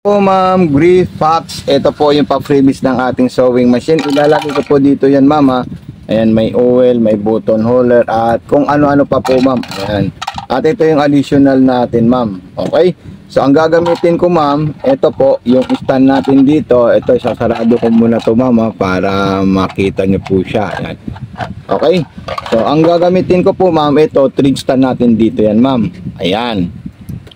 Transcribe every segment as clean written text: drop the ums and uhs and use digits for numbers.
Po ma'am, Griphax. Ito po yung pa-freebies ng ating sewing machine. Ilalagay ko po dito yan ma'am ha. Ayan, may oil, may button holder at kung ano-ano pa po ma'am. Ayan. At ito yung additional natin ma'am. Okay? So ang gagamitin ko ma'am, ito po yung stand natin dito. Ito, sasarado ko muna to ma'am ha, para makita nyo po siya. Ayan. Okay? So ang gagamitin ko po ma'am, ito, trig stand natin dito yan ma'am. Ayan.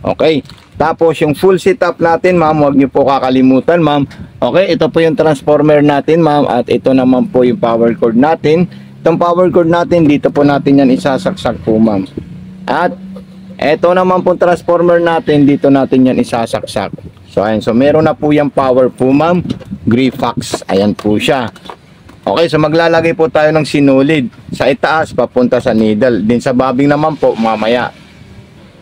Okay? Tapos yung full setup natin ma'am, huwag nyo po kakalimutan ma'am. Okay, ito po yung transformer natin ma'am. At ito naman po yung power cord natin. Itong power cord natin, dito po natin yan isasaksak po ma'am. At ito naman po transformer natin, dito natin yan isasaksak. So ayan, so meron na po yung power po ma'am, Griphax. Ayan po siya. Okay, so maglalagay po tayo ng sinulid sa itaas papunta sa needle. Din sa bobbing naman po mamaya.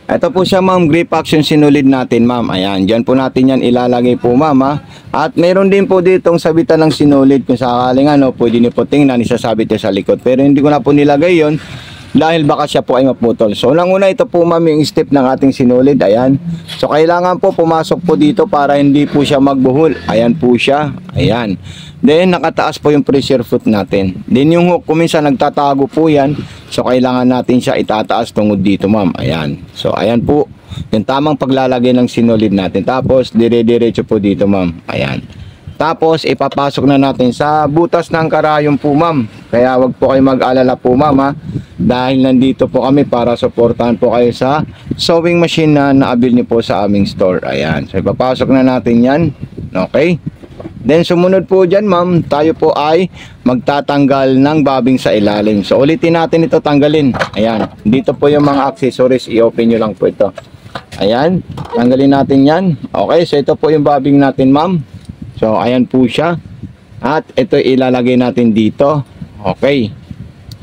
Ito po siya ma'am, Griphax yung sinulid natin ma'am. Ayan, dyan po natin yan ilalagay po ma'am ha. At meron din po ditong sabitan ng sinulid. Kung sakaling ano, pwede niyo po tingnan, isasabit niyo sa likod. Pero hindi ko na po nilagay yon dahil baka siya po ay maputol. So unang-una, ito po ma'am yung step ng ating sinulid. Ayan. So kailangan po pumasok po dito para hindi po siya magbuhol. Ayan po siya. Ayan. Then nakataas po yung pressure foot natin. Then yung hook, kuminsan nagtatago po yan. So kailangan natin siya itataas tungod dito ma'am. Ayan. So ayan po yung tamang paglalagay ng sinulid natin. Tapos dire-diretso po dito ma'am. Ayan. Tapos ipapasok na natin sa butas ng karayom po ma'am. Kaya wag po kayo mag-alala po ma'am ha. Dahil nandito po kami para suportahan po kayo sa sewing machine na naabil niyo po sa aming store. Ayan. So ipapasok na natin yan. Okay. Then sumunod po dyan ma'am, tayo po ay magtatanggal ng bobbing sa ilalim. So ulitin natin ito tanggalin. Ayan. Dito po yung mga accessories, i-open nyo lang po ito. Ayan. Tanggalin natin yan. Okay. So ito po yung bobbing natin ma'am. So ayan po siya. At ito ilalagay natin dito. Okay.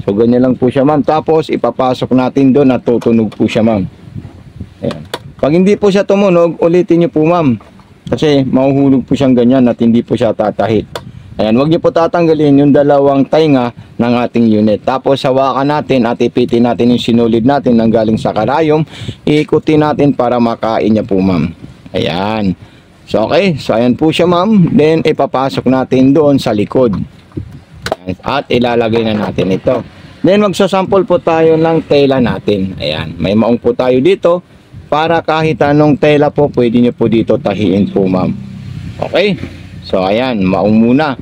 So ganyan lang po siya ma'am. Tapos ipapasok natin doon at tutunog po siya ma'am. Ayan. Pag hindi po siya tumunog, ulitin nyo po ma'am. Kasi mahuhulog po siyang ganyan at hindi po siya tatahit. Ayan, huwag nyo po tatanggalin yung dalawang tainga ng ating unit. Tapos hawakan natin at ipitin natin yung sinulid natin ng galing sa karayom. Iikutin natin para makain niya po ma'am. Ayan. So okay, so ayan po siya ma'am. Then ipapasok natin doon sa likod. At ilalagay na natin ito. Then magsasample po tayo ng tela natin. Ayan, may maong po tayo dito. Para kahit anong tela po, pwede nyo po dito tahiin po ma'am. Okay? So ayan, maong muna.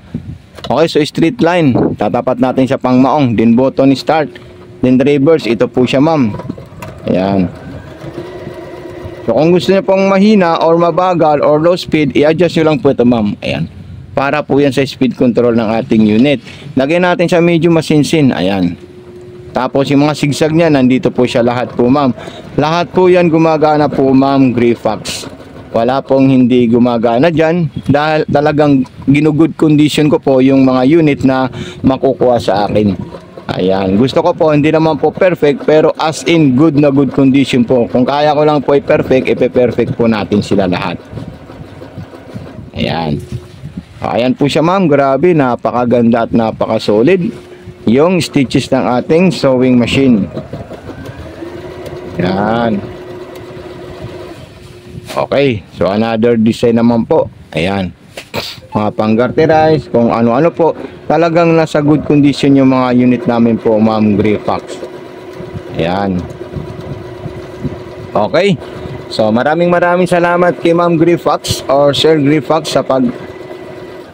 Okay, so straight line. Tatapat natin siya pang maong. Then button start. Then reverse, ito po siya ma'am. Ayan. So kung gusto nyo pong mahina or mabagal or low speed, i-adjust nyo lang po ito ma'am. Ayan. Para po yan sa speed control ng ating unit. Lagyan natin siya medyo masinsin. Ayan. Tapos yung mga sigsag niya, nandito po siya lahat po ma'am. Lahat po yan gumagana po ma'am, Griphax. Wala pong hindi gumagana dyan. Dahil talagang ginugood condition ko po yung mga unit na makukuha sa akin. Ayan. Gusto ko po, hindi naman po perfect, pero as in good na good condition po. Kung kaya ko lang po i-perfect, ipe-perfect po natin sila lahat. Ayan. Ayan po siya ma'am. Grabe, napakaganda at napaka-solid yung stitches ng ating sewing machine. Yan. Okay, so another design naman po. Ayan, mga pang-garterize, kung ano-ano po. Talagang nasa good condition yung mga unit namin po ma'am, Griphax. Ayan. Okay, so maraming salamat kay ma'am Griphax or Sir Griphax sa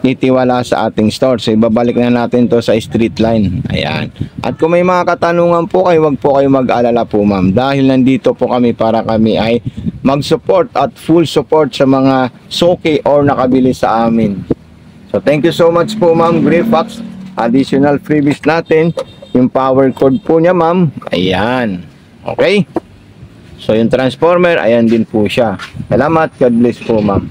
nitiwala sa ating store. So ibabalik na natin to sa street line. Ayan. At kung may mga katanungan po kayo, wag po kayo mag-alala po ma'am. Dahil nandito po kami para kami ay mag-support at full support sa mga soke or nakabili sa amin. So thank you so much po ma'am Griphax. Additional freebies natin. Yung power cord po niya ma'am. Ayan. Okay. So yung transformer, ayan din po siya. Salamat. God bless po ma'am.